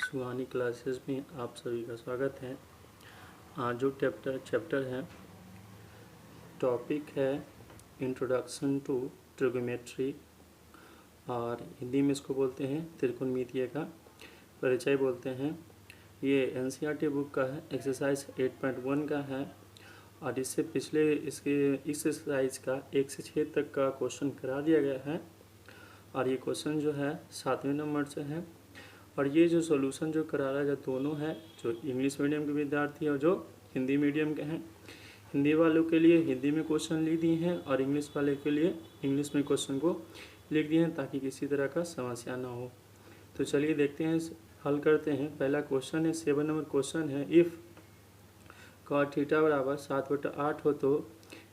सुहानी classes में आप सभी का स्वागत है। आज जो चैप्टर है, टॉपिक है इंट्रोडक्शन टू ट्रिगोमेट्री और हिंदी में इसको बोलते हैं त्रिकोणमितीय का परिचय बोलते हैं। ये एनसीईआरटी बुक का है, एक्सरसाइज 8.1 का है और इससे पिछले इस एक्सरसाइज का 1 से 6 तक का क्वेश्चन करा दिया गया है और ये क्वेश्चन जो है 7वें नंबर से है। और ये जो सॉल्यूशन जो करा रहा है दोनों है, जो इंग्लिश मीडियम के विद्यार्थी और जो हिंदी मीडियम के हैं। हिंदी वालों के लिए हिंदी में क्वेश्चन लिख दिए हैं और इंग्लिश वाले के लिए इंग्लिश में क्वेश्चन को लिख दिए हैं ताकि किसी तरह का समस्या ना हो। तो चलिए देखते हैं, हल करते हैं। पहला क्वेश्चन है, 7 नंबर क्वेश्चन है, इफ़ cot थीटा बराबर 7/8 हो तो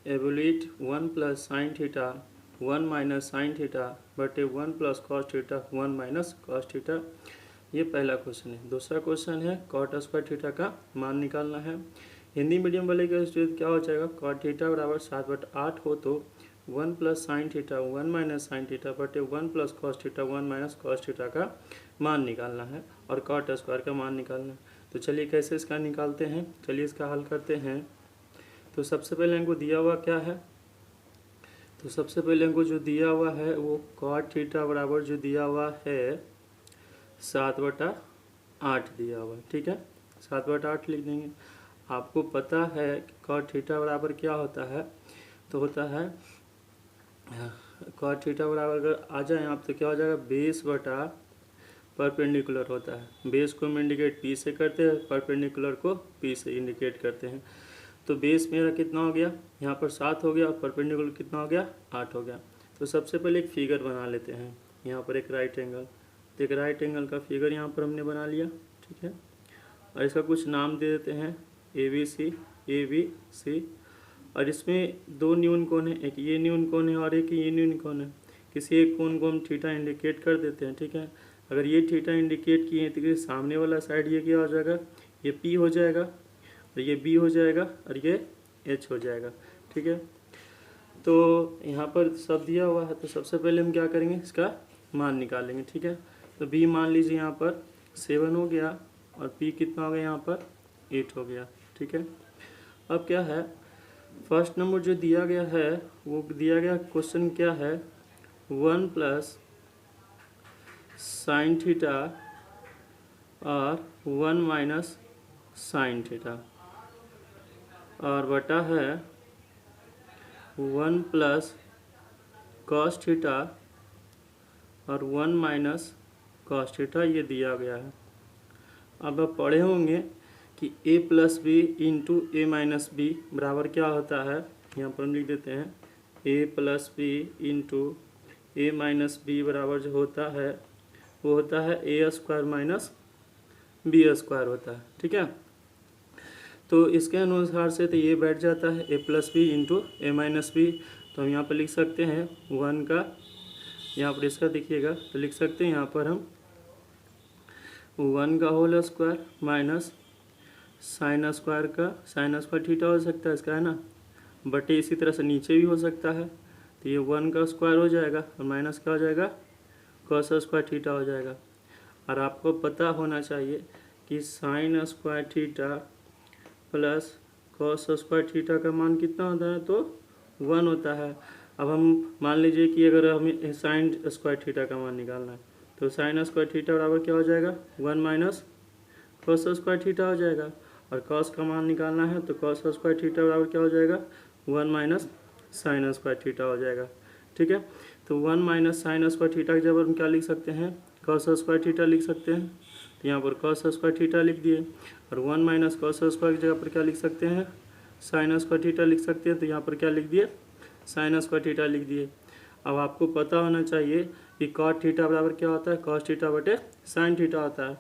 evolute 1 + sin theta 1 - sin theta बटे 1 + cos थीटा 1 - cos थीटा। ये पहला क्वेश्चन है। दूसरा क्वेश्चन है, cot स्क्वायर थीटा का मान निकालना है। हिंदी मीडियम वाले का स्टूडेंट क्या हो जाएगा, cot थीटा बराबर 7/8 हो तो 1 + sin थीटा 1 - sin थीटा बटे 1 + cos थीटा 1 - cos थीटा का मान निकालना है और cot स्क्वायर का मान निकालना है। तो चलिए कैसे इसका निकालते हैं, चलिए इसका हल करते हैं। तो सबसे पहले हमको दिया हुआ क्या है, तो सबसे पहले हमको जो दिया हुआ है वो cot थीटा बराबर जो दिया हुआ है 7/8 दिया हुआ है। ठीक है, 7/8 लिख देंगे। आपको पता है कि cot थीटा बराबर क्या होता है, तो होता है cot थीटा बराबर अगर आ जाए आप तो क्या हो जाएगा, बेस बटा परपेंडिकुलर होता है। बेस को हम इंडिकेट पी से करते हैं, परपेंडिकुलर को पी से इंडिकेट करते हैं। तो बेस मेरा कितना हो गया, यहाँ पर 7 हो गया और परपेंडिकुलर कितना हो गया, 8 हो गया। तो सबसे पहले एक फिगर बना लेते हैं, यहाँ पर एक राइट एंगल, तो एक राइट एंगल का फिगर यहाँ पर हमने बना लिया। ठीक है, और इसका कुछ नाम दे देते हैं, ABC और इसमें 2 न्यून कोण है, एक ये न्यून कोण है और एक ये न्यून कोण है। किसी एक कोण को हम थीटा इंडिकेट कर देते हैं। ठीक है, अगर ये थीटा इंडिकेट किए तो सामने वाला साइड ये क्या हो जाएगा, ये P हो जाएगा और ये B हो जाएगा और ये H हो जाएगा। ठीक है, तो यहाँ पर सब दिया हुआ है, तो सबसे पहले हम क्या करेंगे, इसका मान निकालेंगे। ठीक है, तो B मान लीजिए यहाँ पर 7 हो गया और P कितना हो गया, यहाँ पर 8 हो गया। ठीक है, अब क्या है, फर्स्ट नंबर जो दिया गया है वो दिया गया क्वेश्चन क्या है, 1 + sin थीटा और 1 - sin थीटा और बटा है 1 + cos थीटा और 1 - cos थीटा, ये दिया गया है। अब आप पढ़े होंगे कि a + b × a - b बराबर क्या होता है, यहाँ पर हम लिख देते हैं a + b × a - b बराबर जो होता है वो होता है a² - b² होता है। ठीक है, तो इसके अनुसार से तो ये बैठ जाता है a + b × a - b। तो हम यहाँ पर लिख सकते हैं 1 का, यहाँ पर इसका देखिएगा, तो लिख सकते हैं यहाँ पर हम 1 का whole square minus sine square का, साइन स्क्वायर थीटा हो सकता है इसका, है ना, बटे इसी तरह से नीचे भी हो सकता है। तो ये 1 का स्क्वायर हो जाएगा और माइनस क्या हो जाएगा, cos स्क्वायर थीटा हो जाएगा। और आपको पता होना चाहिए कि sign square theta plus cos square theta का मान कितना होता है, तो 1 होता है। अब हम मान लीजिए कि अगर हमें साइन स्क्वायर थीटा का मान निकालना है तो साइन स्क्वायर थीटा बराबर क्या हो जाएगा, 1 - cos स्क्वायर थीटा हो जाएगा। और cos का मान निकालना है तो cos स्क्वायर थीटा बराबर क्या हो जाएगा, 1 - sin स्क्वायर थीटा हो जाएगा। ठीक है, तो 1 - sin स्क्वायर थीटा की जगह हम क्या लिख सकते हैं, cos स्क्वायर थीटा लिख सकते हैं। तो यहाँ पर cos स्क्वायर थीटा लिख दिए और 1 - cos स्क्वायर की जगह पर क्या लिख सकते हैं, sin स्क्वायर थीटा लिख सकते हैं। तो यहाँ पर क्या लिख दिए, sin स्क्वायर थीटा लिख दिए। अब आपको पता होना चाहिए कि cot थीटा बराबर क्या होता है, cos थीटा बटे sin थीटा होता है।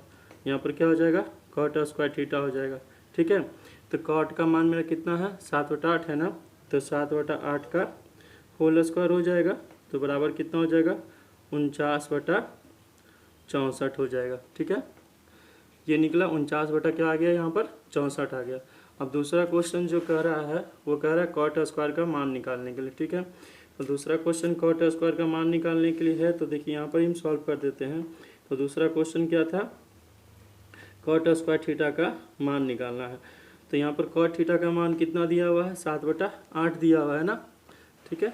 यहाँ पर क्या हो जाएगा, cot स्क्वायर थीटा हो जाएगा। ठीक है, तो cot का मान मेरा कितना है, 7/8 है ना, तो 7/8 का होल स्क्वायर हो जाएगा, तो बराबर कितना हो जाएगा, 49/64 हो जाएगा। ठीक है, ये निकला 49 बटा क्या आ गया, यहाँ पर 64 आ गया। अब दूसरा क्वेश्चन जो कह रहा है वो कह रहा है cot स्क्वायर का मान निकालने के लिए। ठीक है, तो दूसरा क्वेश्चन cot स्क्वायर का मान निकालने के लिए है, तो देखिए यहाँ पर हम सॉल्व कर देते हैं। तो दूसरा क्वेश्चन क्या था, कॉट स्क्वायर थीटा का मान निकालना है। तो यहाँ पर कॉट थीटा का मान कितना दिया हुआ है, 7/8 दिया हुआ है ना, ठीक है।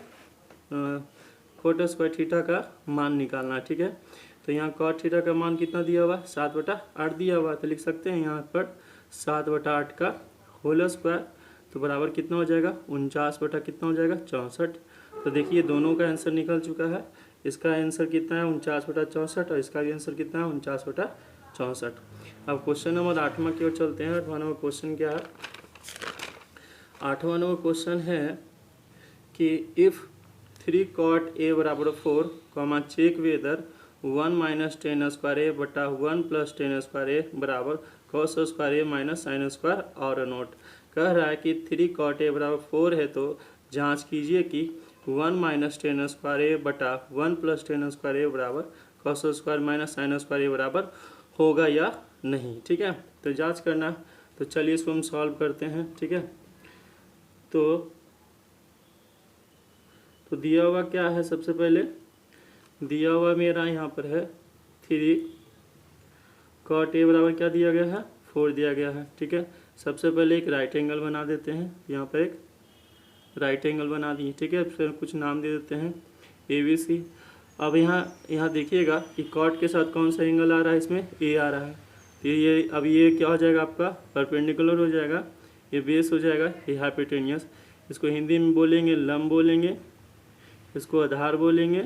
कॉट स्क्वायर थीटा का मान निकालना है, ठीक है। तो यहाँ कॉट थीटा का मान कितना दिया हुआ है, 7/8 दिया हुआ है। तो लिख सकते हैं यहाँ पर 7/8 का होल स्क्वायर, तो बराबर कितना हो जाएगा, 49 कितना हो जाएगा, 64। तो देखिए दोनों का आंसर निकल चुका है। इसका आंसर कितना है, 49/64, और इसका भी आंसर कितना है, 49/64। अब क्वेश्चन नंबर 8वां की ओर चलते हैं। 8वां नंबर क्वेश्चन क्या है, 8वां नंबर क्वेश्चन है कि इफ़ 3 cot a बराबर 4, check whether 1 minus ten square A बटा 1 प्लस टेन स्क्वायर ए बराबर cos square A minus sine square और नोट। कह रहा है कि 3 cot a बराबर 4 है, तो जांच कीजिए कि 1 माइनस टेन स्क्वायर ए बटा 1 प्लस टेन स्क्वायर ए बराबर cos square minus sine square A बराबर होगा या नहीं, ठीक है। तो जांच करना, तो चलिए इसको हम सॉल्व करते हैं, ठीक है। तो दिया हुआ क्या है, सबसे पहले दिया हुआ मेरा यहाँ पर है 3 cot a बराबर क्या दिया गया है, 4 दिया गया है, ठीक है। सबसे पहले एक राइट एंगल बना देते हैं, यहाँ पर एक राइट एंगल बना दिए, ठीक है। फिर कुछ नाम दे देते हैं ABC। अब यहाँ देखिएगा कि कॉट के साथ कौन सा एंगल आ रहा है, इसमें A आ रहा है। तो ये अब ये क्या हो जाएगा, आपका परपेंडिकुलर हो जाएगा, ये बेस हो जाएगा, ये हाइपोटेनियस। इसको हिंदी में बोलेंगे लंब बोलेंगे, इसको आधार बोलेंगे,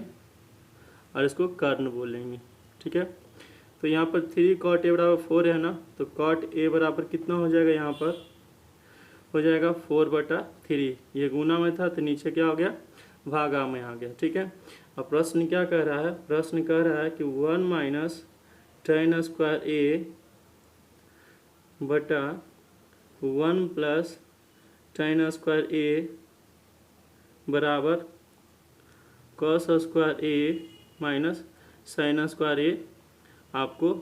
और इसको कर्ण बोलेंगे, ठीक है। तो यहाँ पर 3 cot a बराबर 4 है ना, तो cot a बराबर कितना हो जाएगा, यहाँ पर हो जाएगा 4/3। ये गुना में था तो नीचे क्या हो गया, भागा में आ गया, ठीक है। अब प्रश्न क्या कह रहा है, प्रश्न कह रहा है कि 1 माइनस टेन स्क्वायर ए बटा 1 प्लस टेन स्क्वायर ए बराबर cos square A minus sine square ए आपको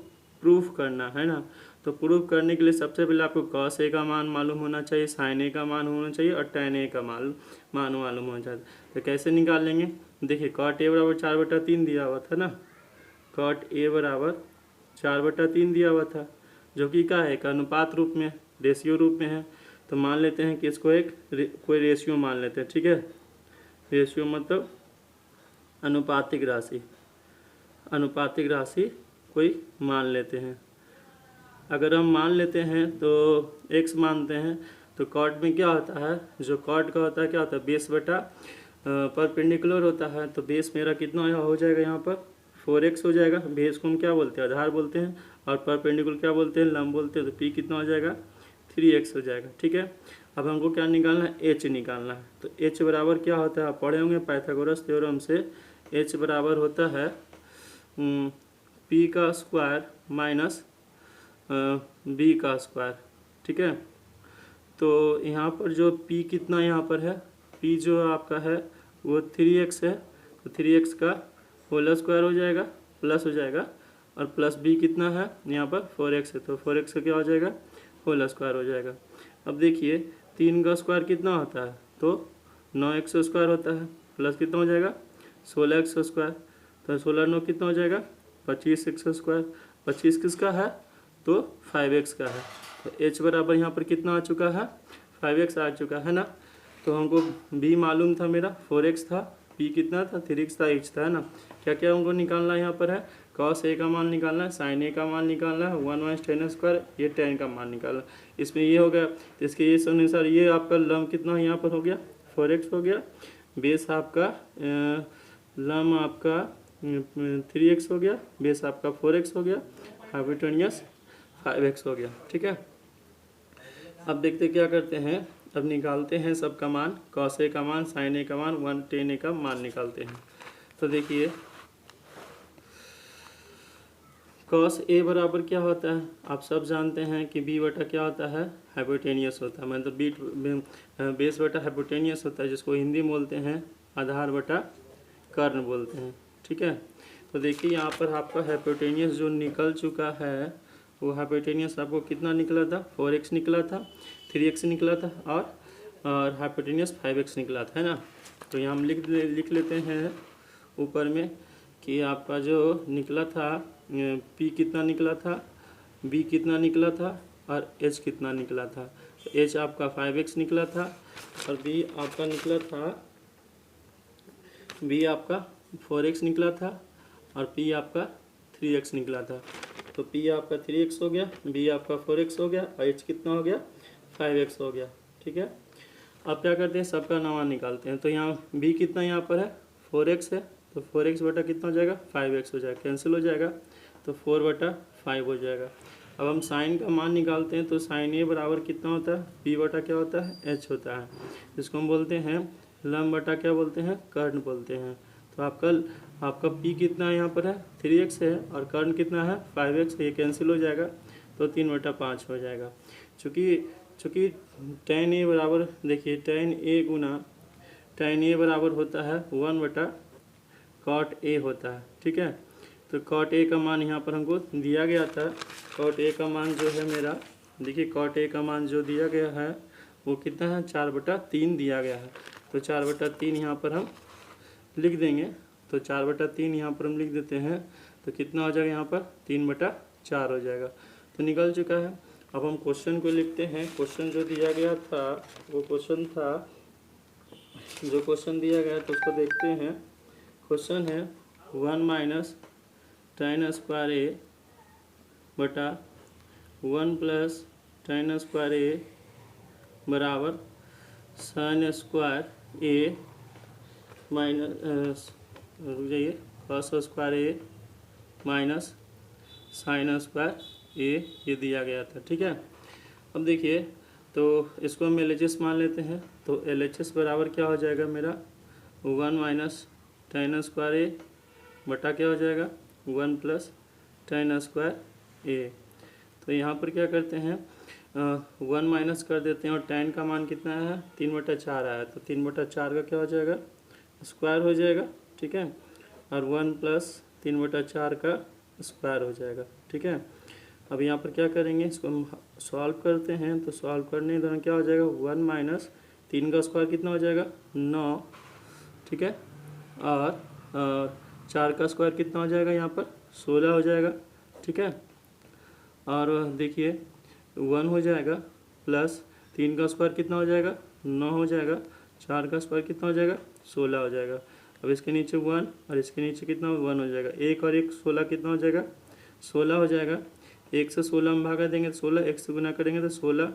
प्रूफ करना है ना। तो प्रूफ करने के लिए सबसे पहले आपको कॉस ए का मान मालूम होना चाहिए, साइन ए का मान होना चाहिए, और टेन ए का मान मालूम होना चाहिए। तो कैसे निकाल लेंगे, देखिए cot ए बराबर 4/3 दिया हुआ था ना, cot ए बराबर 4/3 दिया हुआ था, जो कि क्या है, एक अनुपात रूप में, रेशियो रूप में है। तो मान लेते हैं कि इसको एक कोई रेशियो मान लेते हैं, ठीक है। रेशियो मतलब अनुपातिक राशि, अनुपातिक राशि कोई मान लेते हैं। अगर हम मान लेते हैं तो x मानते हैं, तो कॉट में क्या होता है, जो कॉट का होता है क्या होता है, बेस बटा परपेंडिकुलर होता है। तो बेस मेरा कितना हो जाएगा, यहाँ पर 4x हो जाएगा। बेस को हम क्या बोलते हैं, आधार बोलते हैं, और परपेंडिकुलर क्या बोलते हैं, लंब बोलते हैं। तो p कितना हो जाएगा, 3x हो जाएगा, ठीक है। अब हमको क्या निकालना है, h निकालना है। तो h बराबर क्या होता है, आप पढ़े होंगे पाइथागोरस थ्योरम से, h बराबर होता है p का स्क्वायर माइनस b का स्क्वायर, ठीक है। तो यहाँ पर जो p कितना यहाँ पर है, p जो आपका है वो 3x है, तो 3x का होल स्क्वायर हो जाएगा, प्लस हो जाएगा, और प्लस b कितना है यहाँ पर 4x है, तो 4x का क्या हो जाएगा, होल स्क्वायर हो जाएगा। अब देखिए 3 का स्क्वायर कितना होता है, तो 9x स्क्वायर होता है, प्लस कितना हो जाएगा 16x स्क्वायर, तो 16 9 कितना हो जाएगा 25x स्क्वायर। 25 किसका है, तो 5x का है। तो h बराबर यहाँ पर कितना आ चुका है, 5x आ चुका है ना। तो हमको b मालूम था, मेरा 4x था, p कितना था 3x था, h था, है ना। क्या क्या हमको निकालना है, यहाँ पर है cos a का मान निकालना है, sin a का मान निकालना है, 1 माइनस टेन स्क्वायर, ये tan का मान निकालना है। इसमें ये हो गया, तो इसके ये अनुसार ये आपका लम कितना यहाँ पर हो गया 4x हो गया, बेस आपका लम आपका 3x हो गया, बेस आपका 4x हो गया, हाइपोटेनियस 5x हो गया, ठीक है। अब देखते क्या करते हैं, अब निकालते हैं सबका मान, cos a का मान, sin a का मान, 1 tan a का मान निकालते हैं। तो देखिए cos a बराबर क्या होता है, आप सब जानते हैं कि b बटा क्या होता है, हाइपोटेनियस होता है, मतलब बीट बेस बटा हाइपोटेनियस होता है, जिसको हिंदी में बोलते हैं आधार बटा कर्ण बोलते हैं, ठीक है। तो देखिए यहाँ पर आपका हाइपोटेनियस जो निकल चुका है, वो हाइपोटेनियस आपको कितना निकला था, 4x निकला था, 3x निकला था, और हाइपोटेनियस 5x निकला था, है ना। तो यहाँ हम लिख लेते हैं ऊपर में कि आपका जो निकला था p कितना निकला था, बी कितना निकला था और एच कितना निकला था। तो एच आपका 5x निकला था और बी आपका निकला था, बी आपका 4x निकला था और पी आपका 3x निकला था। तो पी आपका 3x हो गया, बी आपका 4x हो गया और एच कितना हो गया 5x हो गया। ठीक है, अब क्या करते हैं, सबका मान निकालते हैं। तो यहाँ बी कितना यहाँ पर है 4x है, तो 4x बटा कितना हो जाएगा 5x हो जाएगा, कैंसिल हो जाएगा, तो 4/5 हो जाएगा। अब हम साइन का मान निकालते हैं। तो साइन ए बराबर कितना होता है, पी बटा क्या होता है एच होता है, जिसको हम बोलते हैं लंब बटा क्या बोलते हैं कर्ण बोलते हैं। तो आपका पी कितना यहाँ पर है 3x है और कर्ण कितना है 5x, ये कैंसिल हो जाएगा, तो 3/5 हो जाएगा। चूँकि tan ए बराबर, देखिए tan ए बराबर होता है 1/cot ए होता है। ठीक है, तो cot ए का मान यहाँ पर हमको दिया गया था। cot ए का मान जो है मेरा, देखिए cot ए का मान जो दिया गया है वो कितना है 4/3 दिया गया है। तो 4/3 यहाँ पर हम लिख देंगे। तो 4/3 यहाँ पर हम लिख देते हैं, तो कितना हो जाएगा यहाँ पर 3/4 हो जाएगा। तो निकल चुका है। अब हम क्वेश्चन को लिखते हैं। क्वेश्चन जो दिया गया था वो क्वेश्चन था, जो क्वेश्चन दिया गया तो उसको देखते हैं। क्वेश्चन है 1 - tan² a बटा 1 + tan² a बराबर sin² a माइनस रुक जाइए cos² a minus sin² a ये दिया गया था। ठीक है, अब देखिए तो इसको हम LHS मान लेते हैं। तो LHS बराबर क्या हो जाएगा मेरा 1 - tan² a बटा क्या हो जाएगा 1 + tan² a। तो यहाँ पर क्या करते हैं 1 माइनस कर देते हैं और tan का मान कितना है 3/4 आया, तो 3/4 का क्या हो जाएगा स्क्वायर हो जाएगा। ठीक है, और 1 + 3/4 का स्क्वायर हो जाएगा। ठीक है, अब यहाँ पर क्या करेंगे, इसको हम सॉल्व करते हैं। तो सॉल्व करने के दौरान क्या हो जाएगा 1 - 3 का स्क्वायर कितना हो जाएगा 9। ठीक है, और 4 का स्क्वायर कितना हो जाएगा यहाँ पर 16 हो जाएगा। ठीक है, और देखिए 1 हो जाएगा प्लस 3 का स्क्वायर कितना हो जाएगा 9 हो जाएगा, 4 का स्क्वायर कितना हो जाएगा 16 हो जाएगा। अब इसके नीचे 1 और इसके नीचे कितना 1 हो जाएगा, 1 और 1 16 कितना हो जाएगा 16 हो जाएगा। 1 से 16 हम भागा देंगे तो 16, 1 से गुना करेंगे तो 16,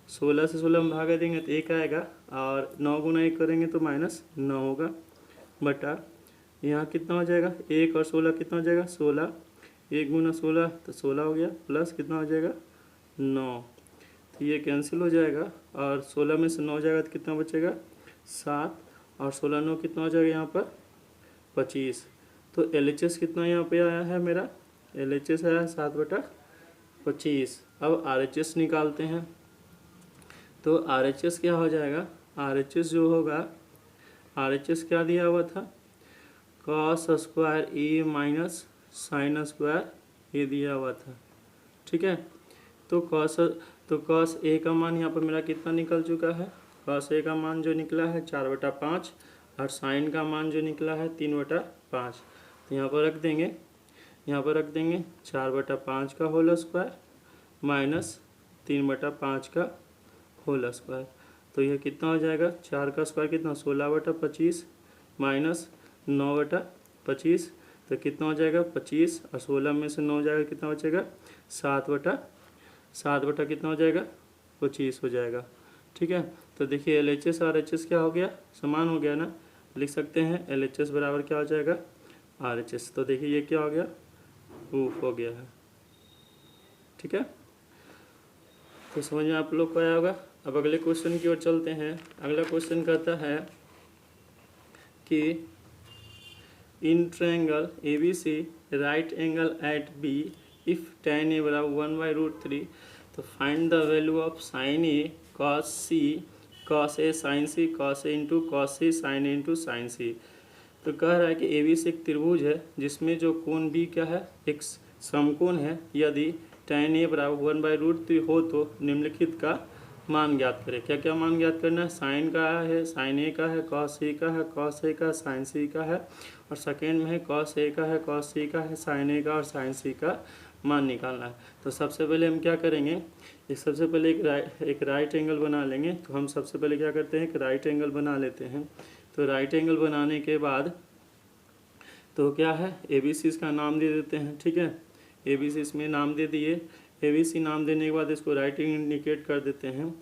16 से 16 हम भागा देंगे तो 1 आएगा, और 9 गुना 1 करेंगे तो -9 होगा, बटा यहाँ कितना हो जाएगा 1 और 16 कितना हो जाएगा 16, 1 गुना 16 तो 16 हो गया, प्लस कितना हो जाएगा 9, तो ये कैंसिल हो जाएगा, और 16 में से 9 जाएगा तो कितना बचेगा 7, और 16 9 कितना हो जाएगा यहाँ पर 25। तो LHS कितना यहाँ पे आया है मेरा, LHS आया है 7/25। अब RHS निकालते हैं। तो RHS क्या हो जाएगा, RHS जो होगा, RHS क्या दिया हुआ था cos² a माइनस sin² ये दिया हुआ था। ठीक है, तो cos a का मान यहाँ पर मेरा कितना निकल चुका है, cos a का मान जो निकला है 4/5 और sin का मान जो निकला है 3/5। तो यहाँ पर रख देंगे, 4/5 का होल स्क्वायर माइनस 3/5 का होल स्क्वायर। तो यह कितना हो जाएगा 4 का स्क्वायर कितना 16/25 माइनस 9/25, तो कितना हो जाएगा 25, और 16 में से 9 जाएगा कितना बचेगा 7/7 कितना हो जाएगा 25 हो जाएगा। ठीक है, तो देखिए LHS और RHS क्या हो गया समान हो गया ना, लिख सकते हैं LHS बराबर क्या हो जाएगा RHS। तो देखिए ये क्या हो गया प्रूफ हो गया है। ठीक है, तो समझ में आप लोग को आया होगा। अब अगले क्वेश्चन की ओर चलते हैं। अगला क्वेश्चन कहता है कि in triangle ABC right angle at B if tan a बराबर 1/√3, तो find the value of sin a cos C cos a sin C cos a into cos C sin a into sin C। तो कह रहा है कि ABC एक त्रिभुज है जिसमें जो कोण B क्या है एक समकोण है। यदि tan a बराबर 1/√3 हो तो निम्नलिखित का मान ज्ञात करें। क्या क्या मान ज्ञात करना है, साइन का है, sin a का है, cos a का है, cos a का, sin C का है, और सेकेंड में है cos a का है, cos C का है, sin a का और sin C का मान निकालना है। तो सबसे पहले हम क्या करेंगे, सबसे पहले एक राइट एंगल बना लेंगे। तो हम सबसे पहले क्या करते हैं, एक राइट एंगल बना लेते हैं। तो राइट एंगल बनाने के बाद तो क्या है, ABC इसका नाम दे देते हैं। ठीक है, ABC इसमें नाम दे दिए। ABC नाम देने के बाद इसको राइट इंडिकेट कर देते हैं।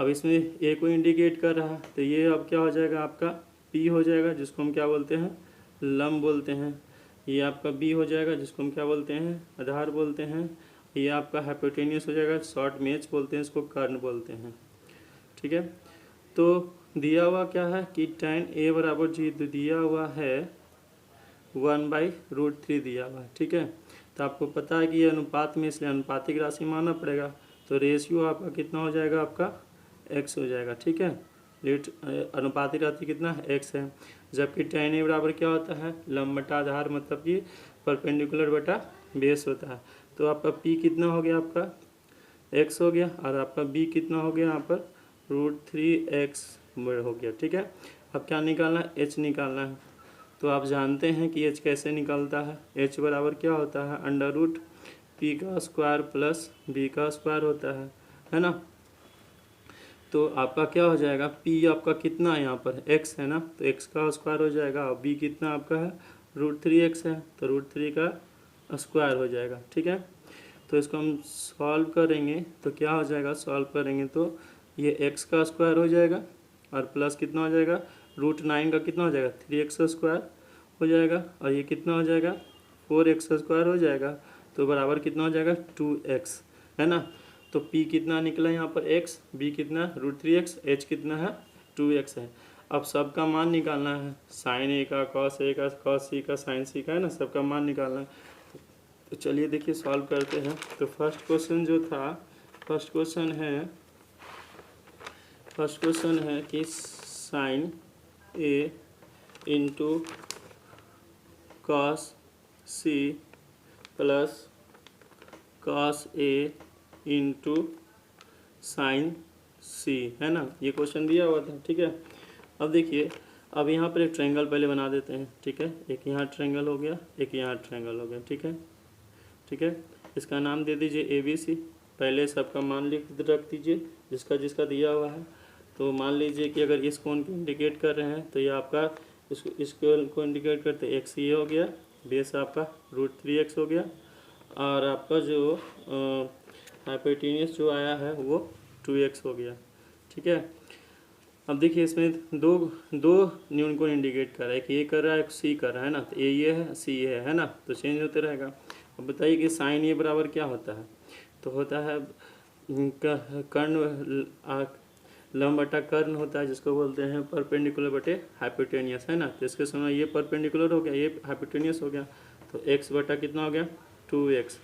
अब इसमें ए को इंडिकेट कर रहा है, तो ये अब क्या हो जाएगा, आपका P हो जाएगा, जिसको हम क्या बोलते हैं, लंब बोलते हैं। ये आपका B हो जाएगा, जिसको हम क्या बोलते हैं, आधार बोलते हैं। ये आपका हाइपोटेनियस हो जाएगा, शॉर्ट मेच बोलते हैं इसको, कर्ण बोलते हैं। ठीक है, तो दिया हुआ क्या है कि tan A बराबर जी दिया हुआ है 1/√3 दिया हुआ है। ठीक है, तो आपको पता है कि ये अनुपात में, इसलिए अनुपातिक राशि मानना पड़ेगा। तो रेशियो आपका कितना हो जाएगा, आपका x हो जाएगा। ठीक है, अनुपातिक राशि कितना है, x है। जबकि tan A बराबर क्या होता है, लंब बटा आधार, मतलब कि परपेंडिकुलर बटा बेस होता है। तो आपका P कितना हो गया, आपका x हो गया, और आपका B कितना हो गया यहाँ पर √3x हो गया। ठीक है, अब क्या निकालना है, h निकालना है। तो आप जानते हैं कि h कैसे निकलता है, h बराबर क्या होता है, √P का स्क्वायर प्लस B का स्क्वायर होता है ना। तो आपका क्या हो जाएगा, P आपका कितना है यहाँ पर, x है ना, तो x का स्क्वायर हो जाएगा, और B कितना आपका है, √3x है, तो √3 का स्क्वायर हो जाएगा। ठीक है, तो इसको हम सॉल्व करेंगे तो क्या हो जाएगा, सॉल्व करेंगे तो ये x का स्क्वायर हो जाएगा, और प्लस कितना हो जाएगा, √9 का कितना हो जाएगा, 3x स्क्वायर हो जाएगा, और ये कितना हो जाएगा, 4x स्क्वायर हो जाएगा। तो बराबर कितना हो जाएगा, 2x, है ना। तो P कितना निकला यहाँ पर, x, B कितना √3x, h कितना है 2x है। अब सबका मान निकालना है, साइन A का, कॉस A का, कॉस C का, साइन C का, है ना, सबका मान निकालना है। तो चलिए देखिए सॉल्व करते हैं। तो फर्स्ट क्वेश्चन जो था, फर्स्ट क्वेश्चन है कि sine A into cos C plus cos A into sine C, है ना, ये क्वेश्चन दिया हुआ था। ठीक है, अब देखिए, अब यहाँ पर एक ट्रायंगल पहले बना देते हैं। ठीक है, एक यहाँ ट्रायंगल हो गया, एक यहाँ ट्रायंगल हो गया। ठीक है, इसका नाम दे दीजिए ABC। पहले सबका मान रख दीजिए, जिसका जिसका दिया हुआ है। तो मान लीजिए कि अगर इस कोण को इंडिकेट कर रहे हैं, तो ये आपका इस कोण को इंडिकेट करते x ये हो गया, बेस आपका √3x हो गया, और आपका जो हाइपोटेनियस जो आया है वो 2x हो गया। ठीक है, अब देखिए इसमें दो न्यून को इंडिकेट कर रहा है, एक ये कर रहा है, एक C कर रहा है ना। तो ये है, C है ना, तो चेंज होते रहेगा। अब बताइए कि साइन A बराबर क्या होता है, तो होता है कर्ण, लंब बटा कर्ण होता है, जिसको बोलते हैं परपेंडिकुलर बटे हाइपोटेनियस, है ना। तो इसके समय ये परपेंडिकुलर हो गया, ये हाइपोटेनियस हो गया, तो x बटा कितना हो गया, 2x।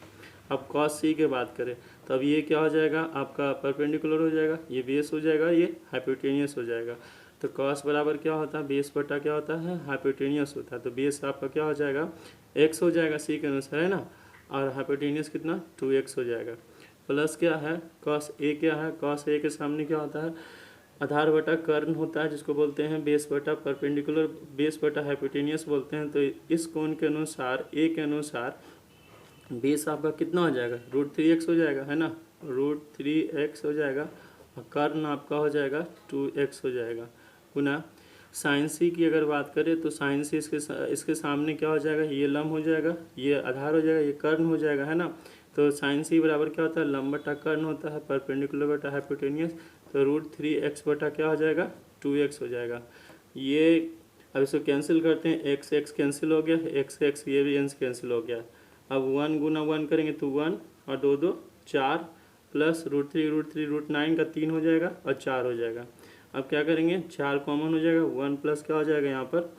अब कॉस C की बात करें, तो अब ये क्या हो जाएगा, आपका परपेंडिकुलर हो जाएगा, ये बेस हो जाएगा, ये हाइपोटेनियस हो जाएगा। तो कॉस बराबर क्या होता है, बेस बटा क्या होता है, हाइपोटेनियस होता है। तो बेस आपका क्या हो जाएगा, x हो जाएगा C के अनुसार, है ना, और हाइपोटेनियस कितना 2x हो जाएगा। प्लस क्या है, कॉस A क्या है, कॉस A के सामने क्या होता है, आधार बटा कर्ण होता है, जिसको बोलते हैं बेस बटा परपेंडिकुलर, बेस बटा हाइपोटेनियस बोलते हैं। तो इस कोण के अनुसार, A के अनुसार बेस आपका कितना हो जाएगा, √3x हो जाएगा, है ना, √3x हो जाएगा, और कर्ण आपका हो जाएगा 2x हो जाएगा। पुनः साइन C की अगर बात करें, तो साइन C इसके सामने क्या हो जाएगा, ये लंब हो जाएगा, ये आधार हो जाएगा, ये कर्ण हो जाएगा, है ना। तो साइन C बराबर क्या होता है, लंब बटा कर्ण होता है, परपेंडिकुलर बटा हाइपोटेनियस। तो √3x बटा क्या हो जाएगा, 2x हो जाएगा। ये अब इसको कैंसिल करते हैं, x कैंसिल हो गया, x ये भी कैंसिल हो गया। अब 1 गुना 1 करेंगे तो 1 और 2 2 4, प्लस √3 का 3 हो जाएगा, और 4 हो जाएगा। अब क्या करेंगे, 4 कॉमन हो जाएगा, 1 प्लस क्या हो जाएगा, यहाँ पर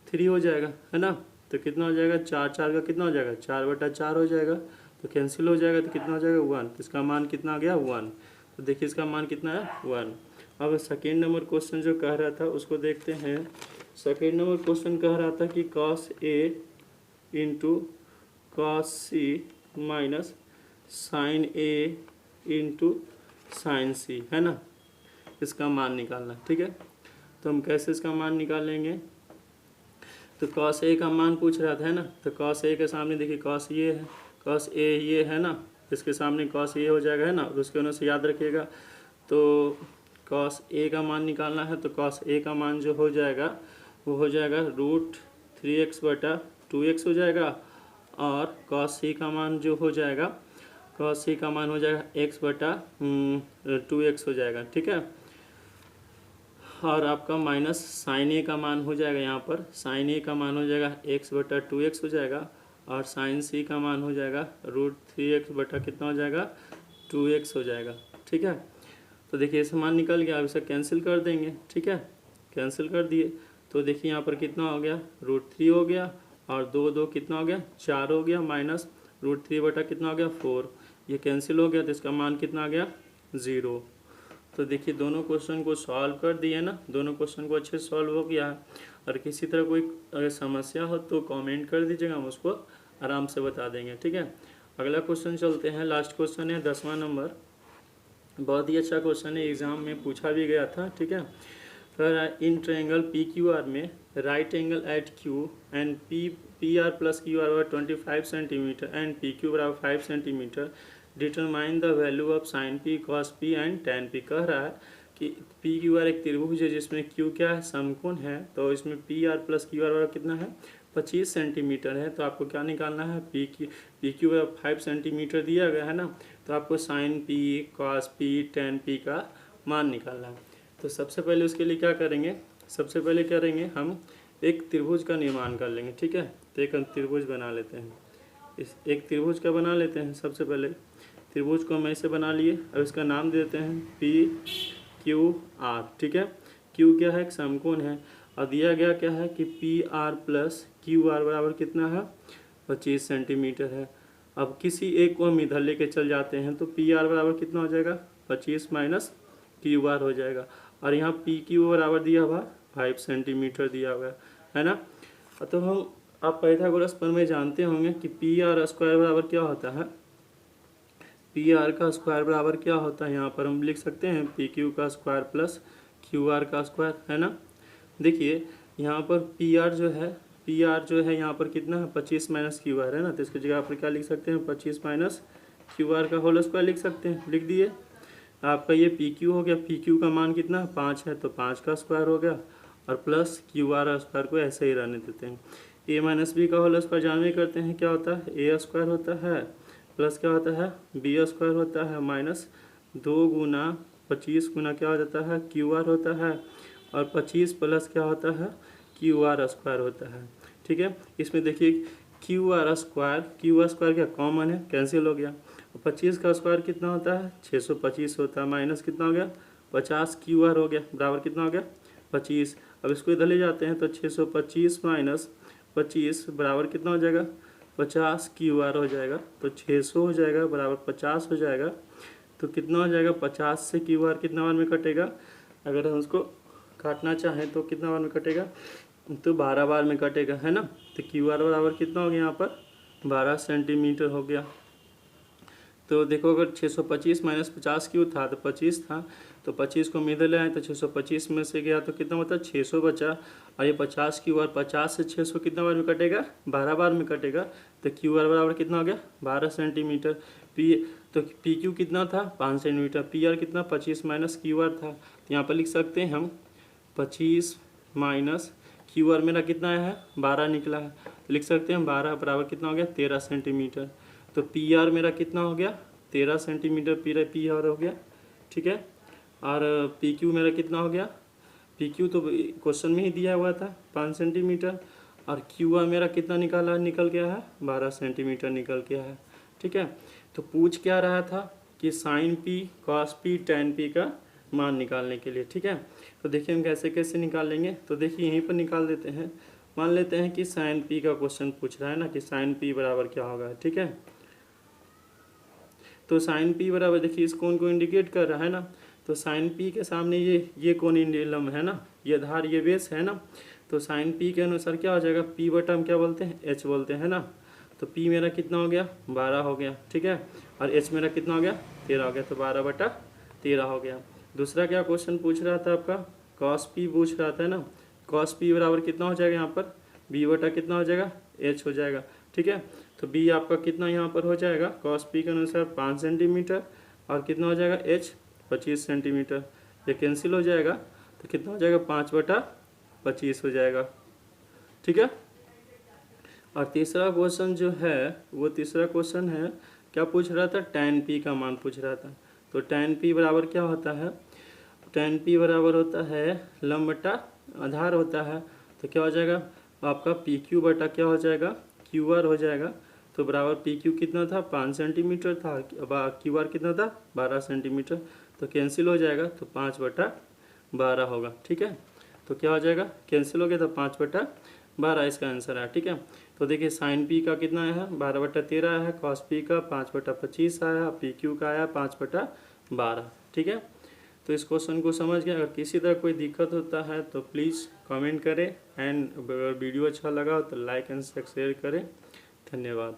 3 हो जाएगा, है ना। तो कितना हो जाएगा, 4 का कितना हो जाएगा, 4 बटा 4 हो जाएगा। तो कैंसिल हो जाएगा, तो कितना हो जाएगा 1। तो इसका मान कितना आ गया, 1। तो देखिए इसका मान कितना है, 1। अब सेकेंड नंबर क्वेश्चन जो कह रहा था उसको देखते हैं। सेकेंड नंबर क्वेश्चन कह रहा था कि cos A into cos C minus sine A into sine C, है ना, इसका मान निकालना। ठीक है, तो हम कैसे इसका मान निकालेंगे, तो कॉस A का मान पूछ रहा था, है ना। तो कॉस A के सामने देखिए, कॉस ये है, कॉस ए ये है ना, इसके सामने कॉस ए हो जाएगा है ना, और उसके अनुसार याद रखिएगा। तो कॉस ए का मान निकालना है, तो कॉस ए का मान जो हो जाएगा वो हो जाएगा √3x/2x हो जाएगा, और कॉस सी का मान जो हो जाएगा, कॉस सी का मान हो जाएगा x/2x हो जाएगा, ठीक है। और आपका माइनस साइन ए का मान हो जाएगा, यहाँ पर साइन ए का मान हो जाएगा x/2x हो जाएगा, और साइन सी का मान हो जाएगा √3x/ कितना हो जाएगा 2x हो जाएगा, ठीक है। तो देखिए इसे मान निकल गया, अब इसे कैंसिल कर देंगे, ठीक है। कैंसिल कर दिए तो देखिए यहाँ पर कितना हो गया, √3 हो गया, और 2 कितना हो गया 4 हो गया, माइनस √3 कितना हो गया 4, ये कैंसिल हो गया, तो इसका मान कितना आ गया 0। तो देखिए दोनों क्वेश्चन को सॉल्व कर दिए ना, दोनों क्वेश्चन को अच्छे से सॉल्व हो गया है। और किसी तरह कोई अगर समस्या हो तो कमेंट कर दीजिएगा, हम उसको आराम से बता देंगे, ठीक है। अगला क्वेश्चन चलते हैं, लास्ट क्वेश्चन है 10वां नंबर, बहुत ही अच्छा क्वेश्चन है, एग्जाम में पूछा भी गया था, ठीक है। फिर इन ट्रायंगल PQR में right angle at Q and PR + QR 25 centimetre and PQ = 5 centimetre, determine the value of sine P, cos P and tan P। कह रहा है कि PQR एक त्रिभुज है जिसमें Q क्या है, समकोण है, तो इसमें PR + QR कितना है 25 सेंटीमीटर है। तो आपको क्या निकालना है, PQ 5 सेंटीमीटर दिया गया है ना, तो आपको sign P, cos P, tan P का मान निकालना है। तो सबसे पहले उसके लिए क्या करेंगे, सबसे पहले करेंगे हम एक त्रिभुज का निर्माण कर लेंगे, ठीक है। तो एक हम त्रिभुज बना लेते हैं, इस एक त्रिभुज का बना लेते हैं। सबसे पहले त्रिभुज को हम ऐसे बना लिए, अब इसका नाम देते हैं PQR, ठीक है। Q क्या है, एक समकोण है, और दिया गया क्या है कि PR + QR बराबर कितना है 25 सेंटीमीटर है। अब किसी एक को हम इधर लेके चल जाते हैं, तो PR बराबर कितना हो जाएगा 25 माइनस QR हो जाएगा, और यहाँ PQ बराबर दिया हुआ 5 सेंटीमीटर दिया हुआ है ना। तो हम आप पाइथागोरस प्रमेय जानते होंगे कि PR² बराबर क्या होता है, PR का स्क्वायर बराबर क्या होता है, यहाँ पर हम लिख सकते हैं PQ का स्क्वायर + QR का स्क्वायर, है ना। देखिए यहाँ पर PR जो है यहाँ पर कितना है 25 माइनस QR है ना, तो इसकी जगह पर क्या लिख सकते हैं 25 माइनस QR का होल स्क्वायर लिख सकते हैं, लिख दिए। आपका ये PQ हो गया, PQ का मान कितना 5 है, तो 5 का स्क्वायर हो गया, और प्लस QR स्क्वायर को ऐसे ही रहने देते हैं। A - B का होल स्क्वायर जानवे करते हैं क्या होता है, A² होता है, प्लस क्या होता है B² होता है, माइनस 2 × 25 गुना क्या हो जाता है QR होता है, और 25 प्लस क्या होता है QR² होता है, ठीक है। इसमें देखिए QR² क्या कॉमन है, कैंसिल हो गया। 25 का स्क्वायर कितना होता है 625 होता है, माइनस कितना हो गया 50 QR हो गया, बराबर कितना हो गया 25। अब इसको इधर ले जाते हैं, तो 625 माइनस 25 बराबर कितना हो जाएगा 50 QR हो जाएगा, तो 600 हो जाएगा बराबर 50 हो जाएगा। तो कितना हो जाएगा 50 से QR कितना बार में कटेगा, अगर हम उसको काटना चाहें तो कितना बार में कटेगा, तो 12 बार में कटेगा, है ना। तो QR बराबर कितना हो गया यहाँ पर 12 सेंटीमीटर हो गया। तो देखो अगर 625 माइनस 50 क्यों था, तो 25 था, तो 25 को हम इधर ले आए, तो 625 में से गया तो कितना होता है 600 बचा, और ये 50 QR 50 से 600 कितना बार में कटेगा 12 बार में कटेगा। तो QR बराबर कितना हो गया 12 सेंटीमीटर। तो PQ कितना था 5 सेंटीमीटर, PR कितना 25 माइनस QR था, तो यहाँ पर लिख सकते हैं हम 25 माइनस QR मेरा कितना है 12 निकला है, तो लिख सकते हैं 12 बराबर कितना हो गया 13 सेंटीमीटर। तो PR मेरा कितना हो गया 13 सेंटीमीटर PR हो गया, ठीक है। और PQ मेरा कितना हो गया, PQ तो क्वेश्चन में ही दिया हुआ था 5 सेंटीमीटर, और QR मेरा कितना निकल गया है 12 सेंटीमीटर निकल गया है, ठीक है। तो पूछ क्या रहा था कि sign P, cos P, tan P का मान निकालने के लिए, ठीक है। तो देखिए हम कैसे कैसे निकाल लेंगे, तो देखिए यहीं पर निकाल देते हैं। मान लेते हैं कि साइन P का क्वेश्चन पूछ रहा है ना, कि साइन P बराबर क्या होगा, ठीक है। तो साइन P बराबर देखिए इस कोण को इंडिकेट कर रहा है ना, तो साइन P के सामने ये कोण इंडिलम है ना, ये धार ये बेस है ना, तो साइन P के अनुसार क्या हो जाएगा P बटा हम क्या बोलते हैं H बोलते हैं ना। तो P मेरा कितना हो गया 12 हो गया, ठीक है, और H मेरा कितना हो गया 13 हो गया, तो 12/13 हो गया। दूसरा क्या क्वेश्चन पूछ रहा था आपका cos P पूछ रहा था ना, cos P बराबर कितना हो जाएगा यहाँ पर B बटा कितना हो जाएगा H हो जाएगा, ठीक है। तो बी आपका कितना यहाँ पर हो जाएगा, कॉस पी के अनुसार 5 सेंटीमीटर, और कितना हो जाएगा एच 25 सेंटीमीटर। ये कैंसिल हो जाएगा तो कितना हो जाएगा 5/25 हो जाएगा। ठीक है। और तीसरा क्वेश्चन जो है वो तीसरा क्वेश्चन है, क्या पूछ रहा था, tan p का मान पूछ रहा था। तो tan p बराबर क्या होता है, tan p बराबर होता है लंब बटा आधार होता है। तो क्या हो जाएगा आपका पी क्यू बटा क्या हो जाएगा क्यू आर हो जाएगा। तो बराबर पी क्यू कितना था 5 सेंटीमीटर था, अब क्यू आर कितना था 12 सेंटीमीटर। तो कैंसिल हो जाएगा तो 5/12 होगा। ठीक है। तो क्या हो जाएगा, कैंसिल हो गया तो 5/12 इसका आंसर है। ठीक है। तो देखिए साइन पी का कितना है 12/13 है, कॉस पी का 5/25 आया, पी क्यू का आया 5/12। ठीक है। तो इस क्वेश्चन को समझ गए। अगर किसी तरह कोई दिक्कत होता है तो प्लीज़ कमेंट करें, एंड अगर वीडियो अच्छा लगा तो लाइक एंड शेयर करें। धन्यवाद।